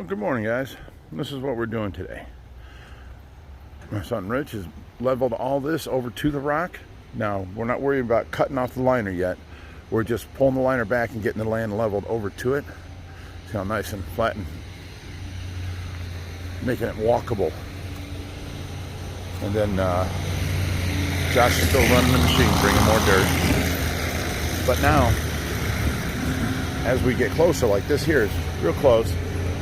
Good morning, guys. This is what we're doing today. My son Rich has leveled all this over to the rock. Now, we're not worried about cutting off the liner yet. We're just pulling the liner back and getting the land leveled over to it. See how nice and flat and making it walkable. And then Josh is still running the machine, bringing more dirt. But now, as we get closer, like this here is real close,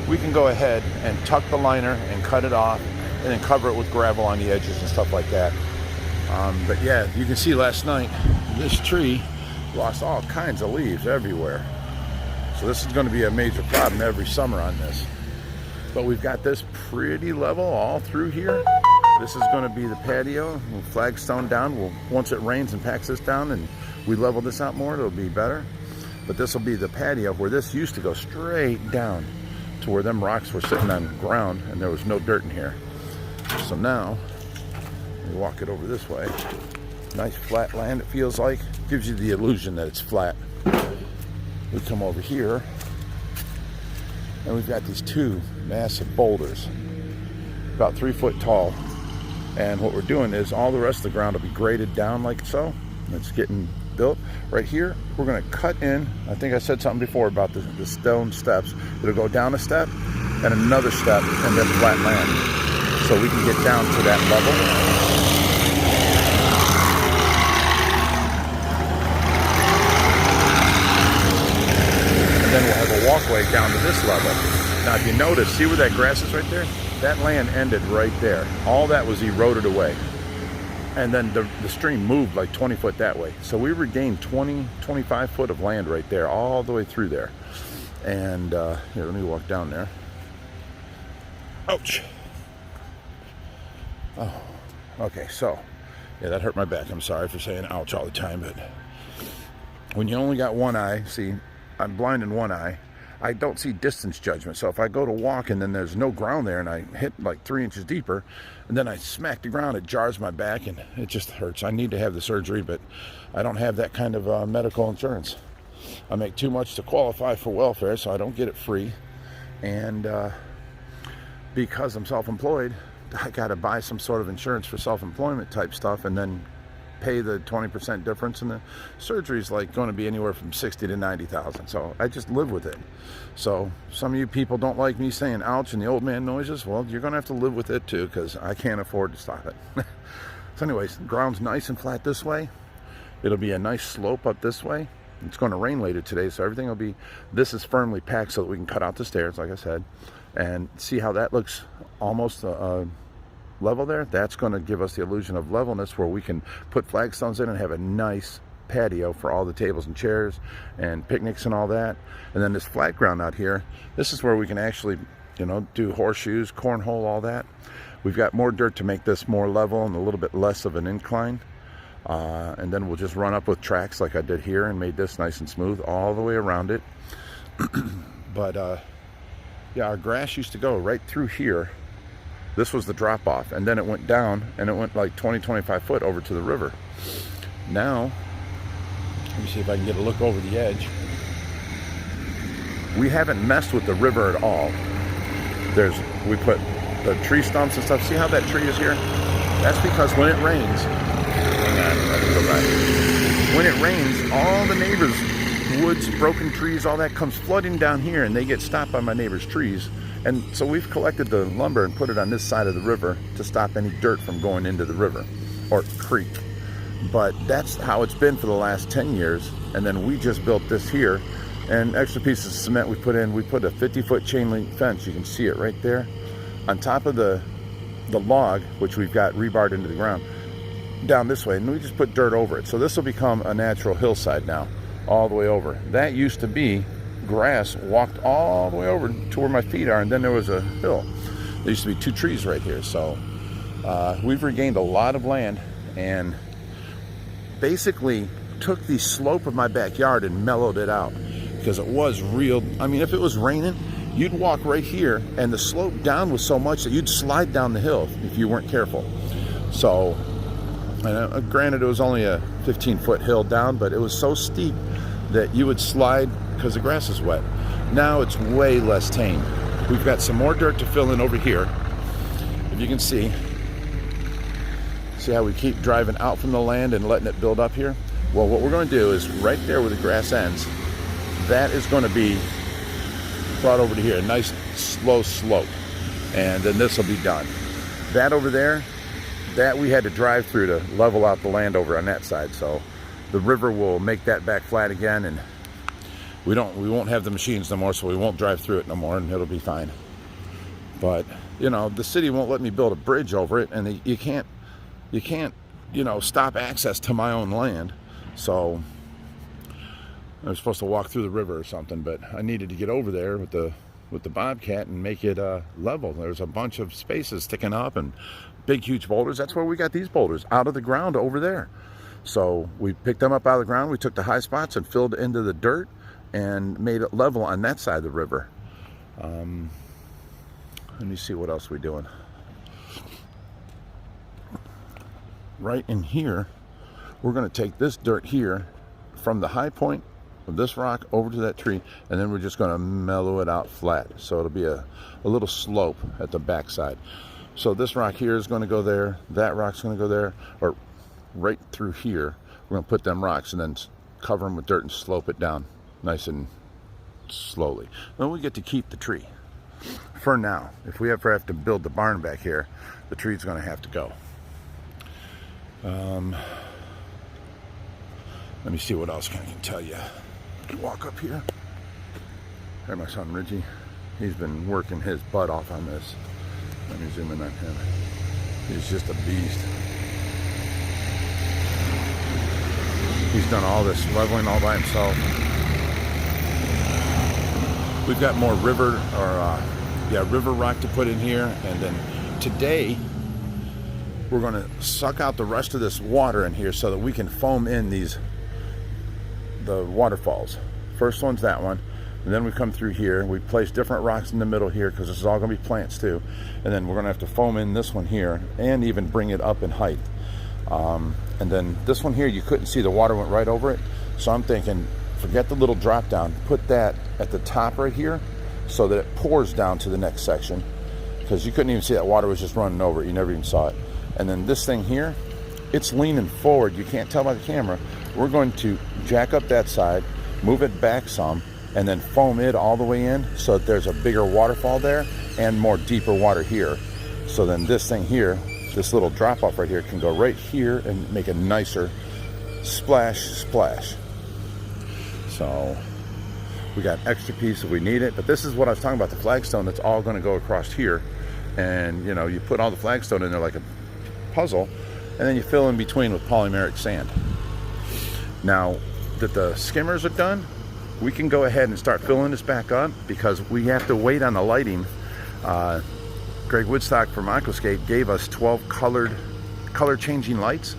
we can go ahead and tuck the liner and cut it off and then cover it with gravel on the edges and stuff like that. But yeah, you can see last night, this tree lost all kinds of leaves everywhere. So this is going to be a major problem every summer on this. But we've got this pretty level all through here. This is going to be the patio. We'll flagstone down. Once it rains and packs this down and we level this out more, it'll be better. But this will be the patio where this used to go straight down to where them rocks were sitting on the ground and there was no dirt in here. So now, we walk it over this way. Nice flat land, it feels like. Gives you the illusion that it's flat. We come over here, and we've got these two massive boulders, about 3 foot tall. And what we're doing is all the rest of the ground will be graded down like so. It's getting built. Right here, we're going to cut in. I think I said something before about the stone steps. It'll go down a step and another step and then flat land. So we can get down to that level. And then we'll have a walkway down to this level. Now if you notice, see where that grass is right there? That land ended right there. All that was eroded away. And then the stream moved like 20 foot that way. So we regained 25 foot of land right there, all the way through there. And here, let me walk down there. Ouch. Oh, okay, so, yeah, that hurt my back. I'm sorry for saying ouch all the time, but when you only got one eye, see, I'm blind in one eye, I don't see distance judgment. So if I go to walk and then there's no ground there and I hit like 3 inches deeper and then I smack the ground, it jars my back and it just hurts. I need to have the surgery, but I don't have that kind of medical insurance. I make too much to qualify for welfare, so I don't get it free. And because I'm self-employed, I got to buy some sort of insurance for self-employment type stuff and then pay the 20% difference, and the surgery is like going to be anywhere from 60 to 90,000. So I just live with it. So some of you people don't like me saying ouch and the old man noises. Well, you're going to have to live with it too, because I can't afford to stop it. So anyways, the ground's nice and flat this way. It'll be a nice slope up this way. It's going to rain later today, so everything will be, this is firmly packed so that we can cut out the stairs, like I said, and see how that looks almost level there. That's going to give us the illusion of levelness where we can put flagstones in and have a nice patio for all the tables and chairs and picnics and all that. And then this flat ground out here, this is where we can actually, you know, do horseshoes, cornhole, all that. We've got more dirt to make this more level and a little bit less of an incline. And then we'll just run up with tracks like I did here and made this nice and smooth all the way around it. But yeah, our grass used to go right through here. This was the drop off, and then it went down and it went like 20-25 foot over to the river. Now, let me see if I can get a look over the edge. We haven't messed with the river at all. We put the tree stumps and stuff. See how that tree is here? That's because when it rains, hang on, let me go back. When it rains, all the neighbors' woods, broken trees, all that comes flooding down here, and they get stopped by my neighbor's trees. And so we've collected the lumber and put it on this side of the river to stop any dirt from going into the river or creek. But that's how it's been for the last 10 years. And then we just built this here, and extra pieces of cement we put in. We put a 50-foot chain link fence. You can see it right there on top of the log, which we've got rebarred into the ground, down this way. And we just put dirt over it. So this will become a natural hillside now, all the way over. That used to be grass, walked all the way over to where my feet are, and then there was a hill. There used to be 2 trees right here. So we've regained a lot of land and basically took the slope of my backyard and mellowed it out, because it was real. I mean, if it was raining, you'd walk right here and the slope down was so much that you'd slide down the hill if you weren't careful. So granted, it was only a 15-foot hill down, but it was so steep that you would slide because the grass is wet. Now it's way less tame. We've got some more dirt to fill in over here. If you can see how we keep driving out from the land and letting it build up here? Well, what we're going to do is right there where the grass ends, that is going to be brought over to here, a nice slow slope. And then this will be done. That over there, that we had to drive through to level out the land over on that side. So the river will make that back flat again, and we won't have the machines no more, so we won't drive through it no more, and it'll be fine. But you know, the city won't let me build a bridge over it, and you can't, you know, stop access to my own land. So I was supposed to walk through the river or something, but I needed to get over there with the Bobcat and make it level. There's a bunch of spaces sticking up and big huge boulders. That's where we got these boulders out of the ground over there. So we picked them up out of the ground, we took the high spots and filled into the dirt and made it level on that side of the river. Let me see what else we're doing. Right in here, we're going to take this dirt here from the high point of this rock over to that tree, and then we're just going to mellow it out flat. So it'll be a little slope at the back side. So this rock here is going to go there, that rock's going to go there, or right through here. We're going to put them rocks and then cover them with dirt and slope it down nice and slowly. Then we get to keep the tree. For now, if we ever have to build the barn back here, the tree's going to have to go. Let me see what else I can tell you. Walk up here. There's my son Richie. He's been working his butt off on this. Let me zoom in on him. He's just a beast. He's done all this leveling all by himself. We've got more river rock to put in here, and then today we're going to suck out the rest of this water in here so that we can foam in the waterfalls. First one's that one, and then we come through here. We place different rocks in the middle here because this is all going to be plants too, and then we're going to have to foam in this one here and even bring it up in height. And then this one here, you couldn't see, the water went right over it, so I'm thinking forget the little drop down, put that at the top right here so that it pours down to the next section, because you couldn't even see that water was just running over it. You never even saw it. And then this thing here, it's leaning forward. You can't tell by the camera. We're going to jack up that side, move it back some, and then foam it all the way in so that there's a bigger waterfall there and more deeper water here. So then this thing here, this little drop off right here, can go right here and make a nicer splash. So we got extra piece if we need it, but this is what I was talking about, the flagstone that's all going to go across here. And you know, you put all the flagstone in there like a puzzle, and then you fill in between with polymeric sand. Now that the skimmers are done, we can go ahead and start filling this back up, because we have to wait on the lighting. Greg Wittstock from Aquascape gave us 12 color changing lights,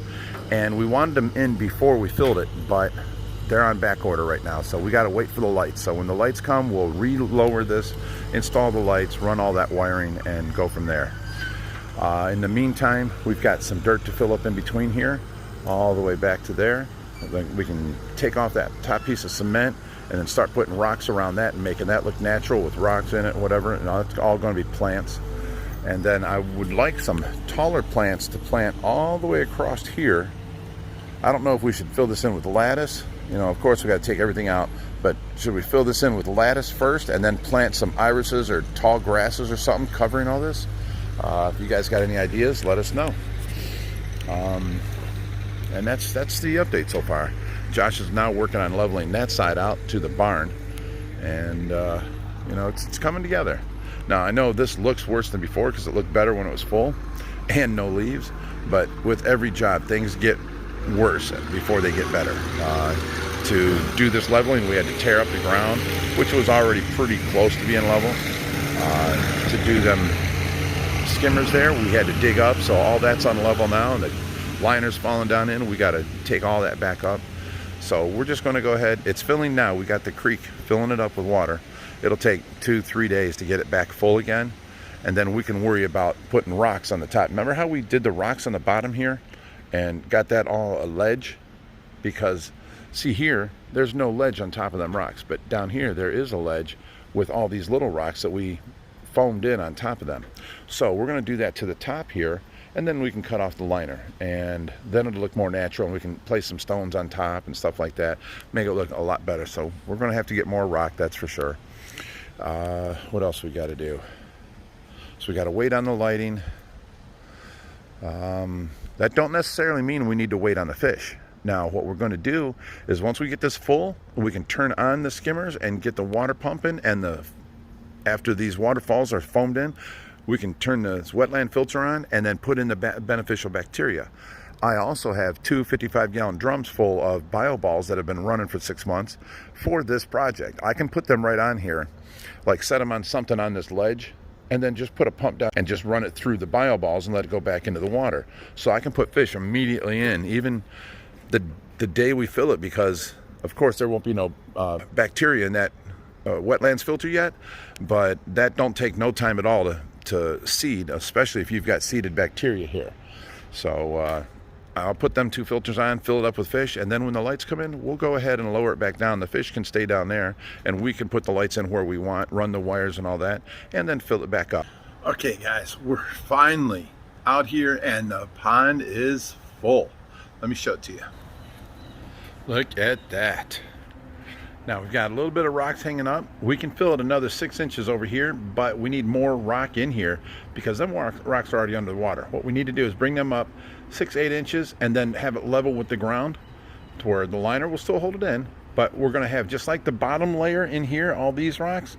and we wanted them in before we filled it, but they're on back order right now, so we got to wait for the lights. So when the lights come, we'll re-lower this, install the lights, run all that wiring, and go from there. In the meantime, we've got some dirt to fill up in between here, all the way back to there. We can take off that top piece of cement and then start putting rocks around that and making that look natural with rocks in it and whatever. And it's all going to be plants. And then I would like some taller plants to plant all the way across here. I don't know if we should fill this in with lattice. You know, of course we got to take everything out, but should we fill this in with lattice first and then plant some irises or tall grasses or something covering all this? If you guys got any ideas, let us know. And that's the update so far. Josh is now working on leveling that side out to the barn, and you know, it's coming together. Now I know this looks worse than before because it looked better when it was full and no leaves, but with every job things get worse before they get better. To do this leveling, we had to tear up the ground, which was already pretty close to being level. To do them skimmers there, we had to dig up, so all that's on level now, and the liner's falling down in. We got to take all that back up. So we're just going to go ahead. It's filling now. We got the creek filling it up with water. It'll take 2-3 days to get it back full again, and then we can worry about putting rocks on the top. Remember how we did the rocks on the bottom here and got that all a ledge? Because see here, there's no ledge on top of them rocks, but down here there is a ledge with all these little rocks that we foamed in on top of them. So we're going to do that to the top here, and then we can cut off the liner, and then it'll look more natural, and we can place some stones on top and stuff like that, make it look a lot better. So we're going to have to get more rock, that's for sure. What else we got to do? So we got to wait on the lighting. That don't necessarily mean we need to wait on the fish. Now what we're going to do is once we get this full, we can turn on the skimmers and get the water pumping, and after these waterfalls are foamed in, we can turn the wetland filter on and then put in the beneficial bacteria. I also have two 55-gallon drums full of bio balls that have been running for 6 months for this project. I can put them right on here, like set them on something on this ledge, and then just put a pump down and just run it through the bio balls and let it go back into the water. So I can put fish immediately in, even the day we fill it, because of course there won't be no bacteria in that wetlands filter yet, but that don't take no time at all to seed, especially if you've got seeded bacteria here. So I'll put them two filters on, fill it up with fish, and then when the lights come in, we'll go ahead and lower it back down. The fish can stay down there, and we can put the lights in where we want, run the wires and all that, and then fill it back up. Okay guys, we're finally out here and the pond is full. Let me show it to you. Look at that. Now we've got a little bit of rocks hanging up. We can fill it another 6 inches over here, but we need more rock in here because them rocks are already under the water. What we need to do is bring them up 6-8 inches and then have it level with the ground to where the liner will still hold it in, but we're going to have just like the bottom layer in here, all these rocks,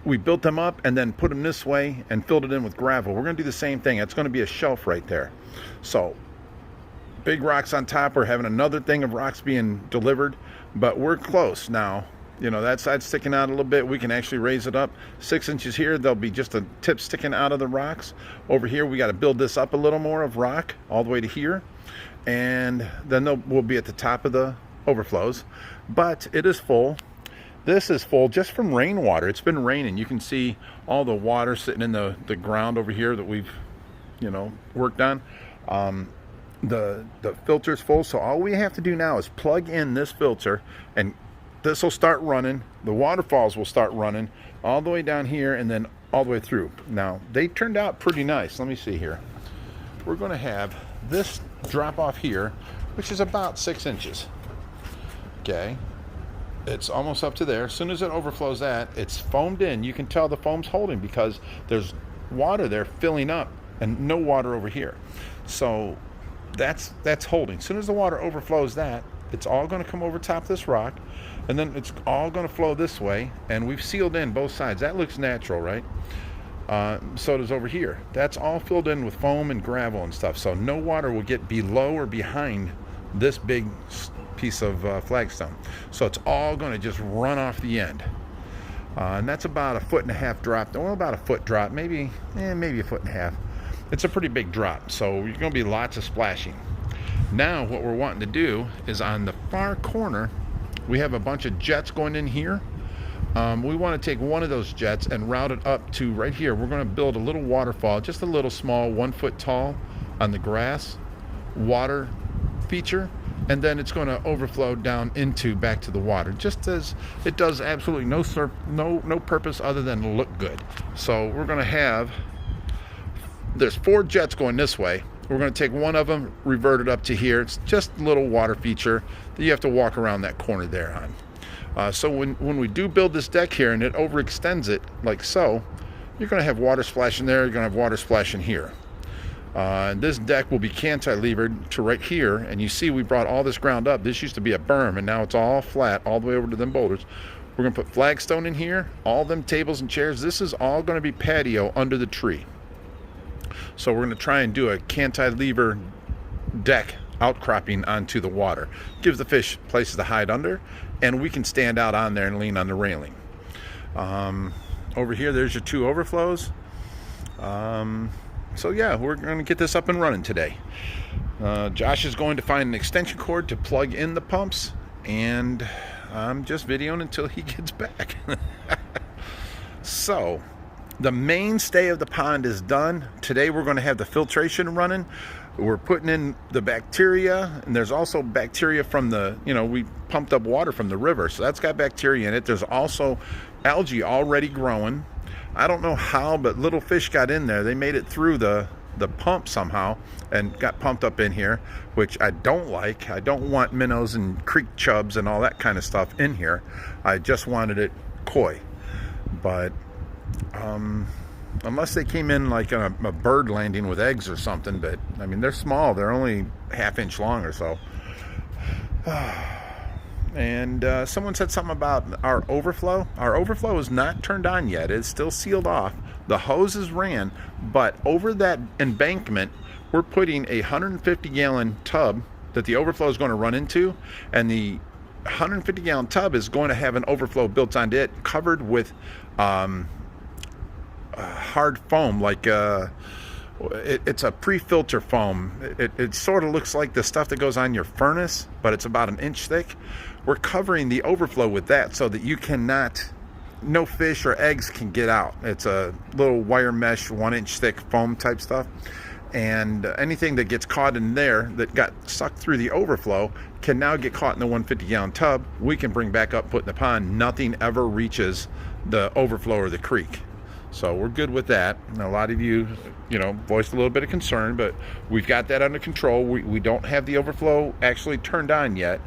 we built them up and then put them this way and filled it in with gravel. We're going to do the same thing. It's going to be a shelf right there. So big rocks on top. We're having another thing of rocks being delivered, but we're close now. You know, that side's sticking out a little bit. We can actually raise it up 6 inches here. There'll be just a tip sticking out of the rocks. Over here, we got to build this up a little more of rock all the way to here, and then we'll be at the top of the overflows. But it is full. This is full just from rainwater. It's been raining. You can see all the water sitting in the ground over here that we've, you know, worked on. The filter's full, so all we have to do now is plug in this filter, and this will start running. The waterfalls will start running all the way down here and then all the way through. Now, they turned out pretty nice. Let me see here. We're going to have this drop off here, which is about 6 inches. Okay. It's almost up to there. As soon as it overflows that, it's foamed in. You can tell the foam's holding because there's water there filling up and no water over here. So that's holding. As soon as the water overflows that, it's all going to come over top of this rock, and then it's all going to flow this way, and we've sealed in both sides. That looks natural, right? So does over here. That's all filled in with foam and gravel and stuff, so no water will get below or behind this big piece of flagstone. So it's all going to just run off the end. And that's about 1.5 foot drop. Well, about a foot drop, maybe 1.5 foot. It's a pretty big drop, so you're going to be lots of splashing. Now what we're wanting to do is on the far corner, we have a bunch of jets going in here. We want to take one of those jets and route it up to right here. We're going to build a little waterfall, just a little small, 1 foot tall on the grass water feature, and then it's going to overflow down into back to the water, just as it does absolutely no purpose other than look good. So we're going to have, there's 4 jets going this way. We're going to take one of them, revert it up to here. It's just a little water feature that you have to walk around that corner there on. So when we do build this deck here and it overextends it like so, you're going to have water splashing there, you're going to have water splashing here. This deck will be cantilevered to right here, and you see we brought all this ground up. This used to be a berm, and now it's all flat all the way over to them boulders. We're going to put flagstone in here, all them tables and chairs. This is all going to be patio under the tree. So we're going to try and do a cantilever deck outcropping onto the water. Gives the fish places to hide under, and we can stand out on there and lean on the railing. Over here, there's your 2 overflows. So yeah, we're going to get this up and running today. Josh is going to find an extension cord to plug in the pumps, and I'm just videoing until he gets back. So the mainstay of the pond is done. Today we're going to have the filtration running. We're putting in the bacteria, and there's also bacteria from the, we pumped up water from the river, so that's got bacteria in it. There's also algae already growing. I don't know how, but little fish got in there. They made it through the pump somehow and got pumped up in here, which I don't like. I don't want minnows and creek chubs and all that kind of stuff in here. I just wanted it koi. But unless they came in like a bird landing with eggs or something, but I mean, they're small. They're only ½ inch long or so. And someone said something about our overflow. Our overflow is not turned on yet. It's still sealed off. The hoses ran, but over that embankment, we're putting a 150-gallon tub that the overflow is going to run into, and the 150-gallon tub is going to have an overflow built onto it, covered with hard foam, like it's a pre-filter foam. It sort of looks like the stuff that goes on your furnace, but it's about 1 inch thick. We're covering the overflow with that so that you cannot, no fish or eggs can get out. It's a little wire mesh, 1 inch thick foam type stuff. And anything that gets caught in there that got sucked through the overflow can now get caught in the 150-gallon tub. We can bring back up, put in the pond. Nothing ever reaches the overflow or the creek. So we're good with that. And a lot of you, voiced a little bit of concern, but we've got that under control. We don't have the overflow actually turned on yet.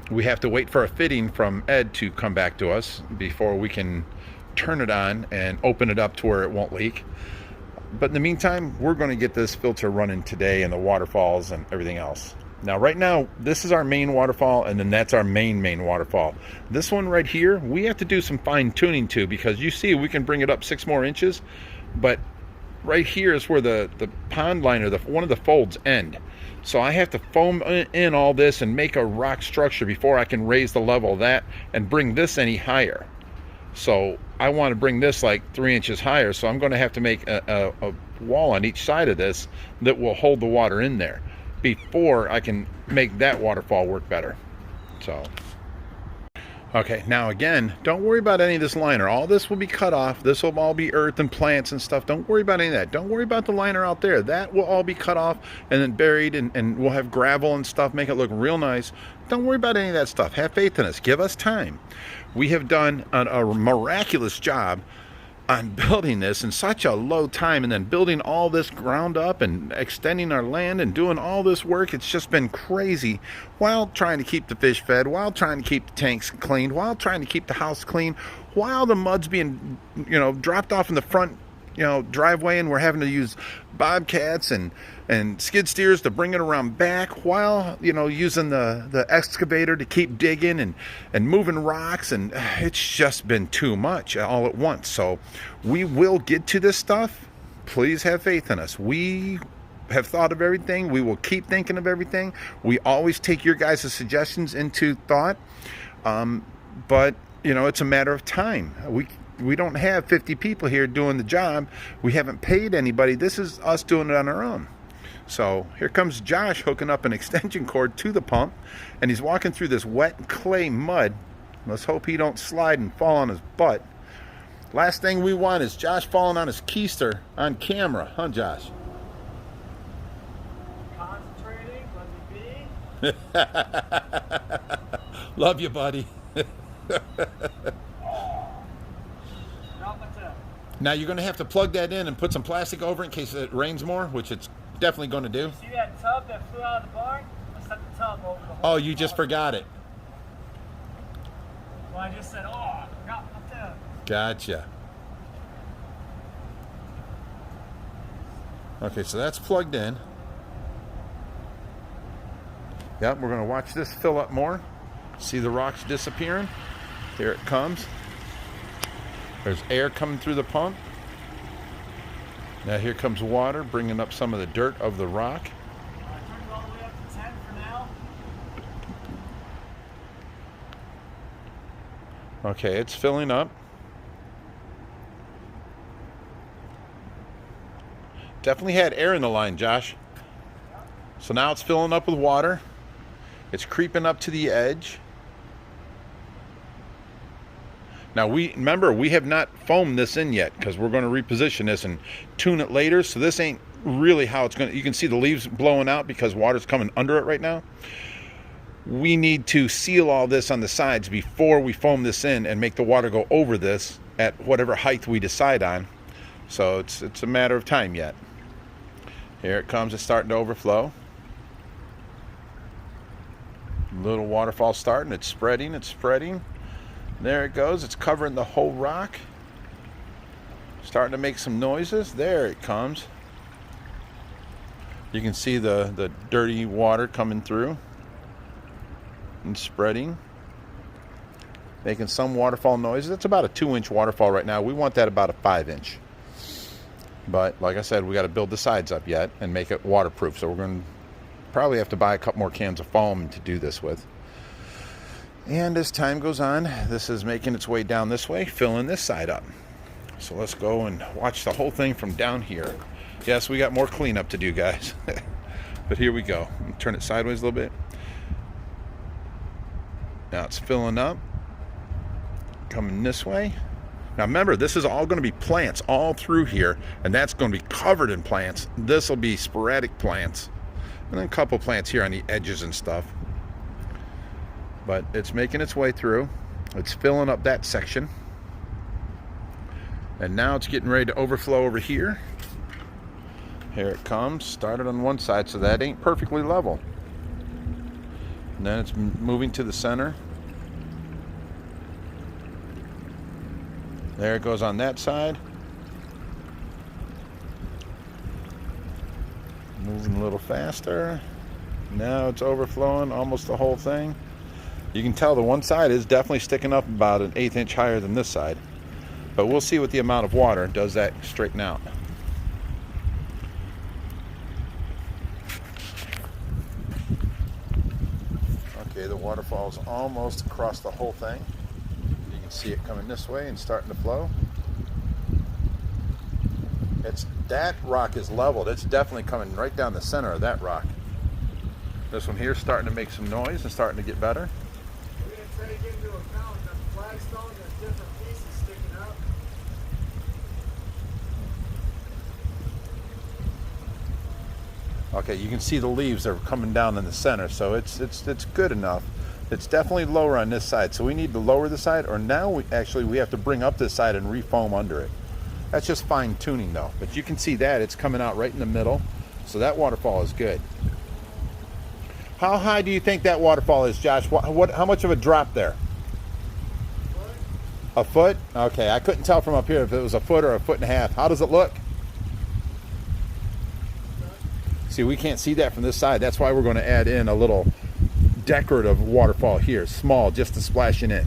We have to wait for a fitting from Ed to come back to us before we can turn it on and open it up to where it won't leak. But in the meantime, we're going to get this filter running today and the waterfalls and everything else. Now, right now, this is our main waterfall, and then that's our main waterfall. This one right here, we have to do some fine tuning to, because you see we can bring it up 6 more inches, but right here is where the pond liner, one of the folds end. So I have to foam in all this and make a rock structure before I can raise the level of that and bring this any higher. So I want to bring this like 3 inches higher, so I'm going to have to make a wall on each side of this that will hold the water in there before I can make that waterfall work better. So okay, now again, don't worry about any of this liner. All this will be cut off. This will all be earth and plants and stuff. Don't worry about any of that. Don't worry about the liner out there. That will all be cut off and then buried, and we'll have gravel and stuff, make it look real nice. Don't worry about any of that stuff. Have faith in us. Give us time. We have done a miraculous job on building this in such a low time, and then building all this ground up and extending our land and doing all this work. It's just been crazy, while trying to keep the fish fed, while trying to keep the tanks cleaned, while trying to keep the house clean, while the mud's being dropped off in the front driveway, and we're having to use bobcats and skid steers to bring it around back, while using the excavator to keep digging and moving rocks, and it's just been too much all at once. So we will get to this stuff. Please have faith in us. We have thought of everything. We will keep thinking of everything. We always take your guys' suggestions into thought, but it's a matter of time. We don't have 50 people here doing the job. We haven't paid anybody. This is us doing it on our own. So here comes Josh hooking up an extension cord to the pump, and he's walking through this wet clay mud. Let's hope he don't slide and fall on his butt. Last thing we want is Josh falling on his keister on camera, huh, Josh? Concentrating, let me be. Love you, buddy. Now you're going to have to plug that in and put some plastic over it in case it rains more, which it's definitely going to do. See that tub that flew out of the barn? I set the tub over the whole Oh, you just forgot it. Well, I just said, I forgot my tub. Gotcha. Okay, so that's plugged in. Yep, we're going to watch this fill up more. See the rocks disappearing? Here it comes. There's air coming through the pump. Now here comes water, bringing up some of the dirt of the rock. I turned it all the way up to 10 for now. Okay, it's filling up. Definitely had air in the line, Josh. So now it's filling up with water. It's creeping up to the edge. Now remember, we have not foamed this in yet, because we're going to reposition this and tune it later. So this ain't really how it's going to, you can see the leaves blowing out because water's coming under it right now. We need to seal all this on the sides before we foam this in and make the water go over this at whatever height we decide on. So it's a matter of time yet. Here it comes. It's starting to overflow. Little waterfall starting. It's spreading. It's spreading. There it goes. It's covering the whole rock. Starting to make some noises. There it comes. You can see the dirty water coming through and spreading, making some waterfall noises. It's about a 2-inch waterfall right now. We want that about a 5-inch. But like I said, we got to build the sides up yet and make it waterproof. So we're going to probably have to buy a couple more cans of foam to do this with. And as time goes on, this is making its way down this way, filling this side up. So let's go and watch the whole thing from down here. Yes, we got more cleanup to do, guys. But here we go. Turn it sideways a little bit. Now it's filling up. Coming this way. Now remember, this is all going to be plants all through here, and that's going to be covered in plants. This will be sporadic plants, and then a couple plants here on the edges and stuff. But it's making its way through. It's filling up that section. And now it's getting ready to overflow over here. Here it comes. Started on one side, so that ain't perfectly level. And then it's moving to the center. There it goes on that side. Moving a little faster. Now it's overflowing almost the whole thing. You can tell the one side is definitely sticking up about an 1/8 inch higher than this side. But we'll see what the amount of water does that straighten out. Okay, the waterfall's almost across the whole thing. You can see it coming this way and starting to flow. That rock is leveled. It's definitely coming right down the center of that rock. This one here is starting to make some noise and starting to get better. We're going to take into account the flagstone, there's different pieces sticking up. Okay, you can see the leaves are coming down in the center, so it's good enough. It's definitely lower on this side, so we need to lower the side, or now we have to bring up this side and refoam under it. That's just fine tuning though, but you can see that it's coming out right in the middle, so that waterfall is good. How high do you think that waterfall is, Josh? How much of a drop there? A foot? Okay, I couldn't tell from up here if it was a foot or a 1.5 feet. How does it look? See, we can't see that from this side. That's why we're going to add in a little decorative waterfall here, small, just to splash it in.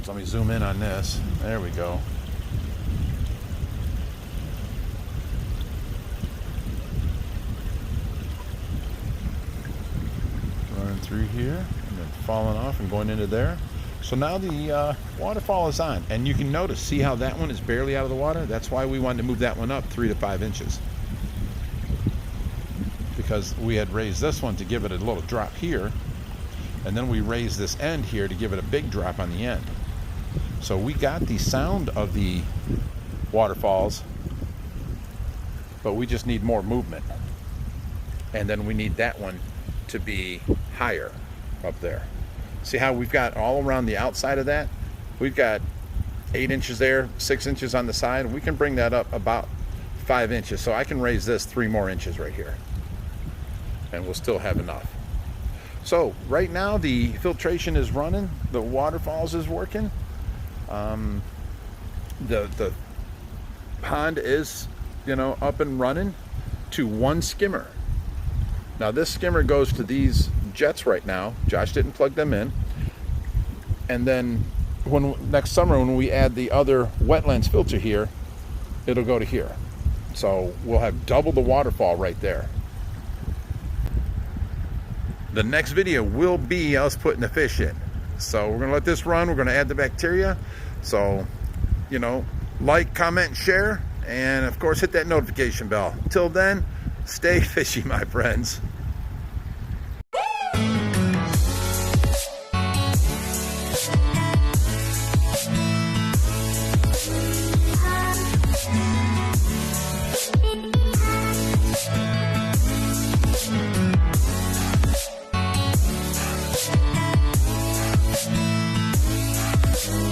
So let me zoom in on this. There we go. Running through here and then falling off and going into there. So now the waterfall is on, and you can notice, see how that one is barely out of the water? That's why we wanted to move that one up 3 to 5 inches. Because we had raised this one to give it a little drop here, and then we raised this end here to give it a big drop on the end. So we got the sound of the waterfalls, but we just need more movement. And then we need that one to be higher up there. See how we've got all around the outside of that? We've got 8 inches there, 6 inches on the side. We can bring that up about 5 inches. So I can raise this 3 more inches right here. And we'll still have enough. So right now the filtration is running. The waterfalls is working. The pond is, up and running to 1 skimmer. Now this skimmer goes to these jets right now. Josh didn't plug them in. And then next summer when we add the other wetlands filter here, it'll go to here. So we'll have double the waterfall right there. The next video will be us putting the fish in. So we're gonna let this run. We're gonna add the bacteria. So, like, comment, and share, and of course hit that notification bell. Till then, stay fishy, my friends.